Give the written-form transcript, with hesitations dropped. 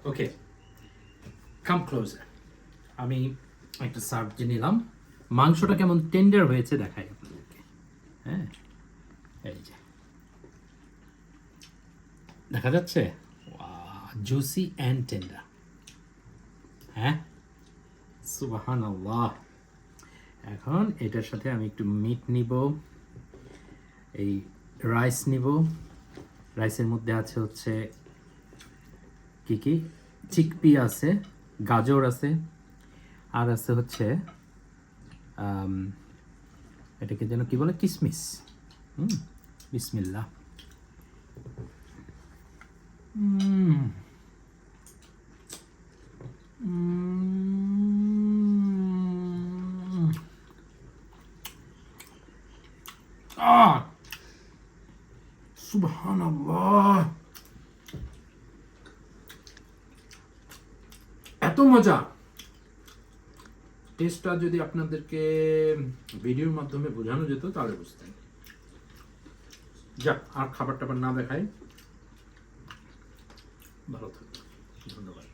ওকে, কাম closure. আমি একটা সবজি নিলাম, মাংসটা কেমন টেন্ডার হয়েছে দেখাই আপনাদেরকে। হ্যাঁ, এই যে দেখা যাচ্ছে, জুসি অ্যান্ড টেন্ডার। হ্যাঁ, সুবহানাল্লাহ। এখন এটার সাথে আমি একটু মিট নিব, এই রাইস নিব। রাইসের মধ্যে আছে হচ্ছে কি কি, চিকপি আছে, গাজর আছে, আর আছে হচ্ছে এটাকে যেন কি বলে, কিসমিস। বিসমিল্লাহ। সুবহানাল্লাহ, এত মজা! টেস্টটা যদি আপনাদেরকে ভিডিওর মাধ্যমে বোঝানো যেত তাহলে বুঝতেন। যাক, আর খাবার টাবার না দেখাই, ভালো থাকবেন, ধন্যবাদ।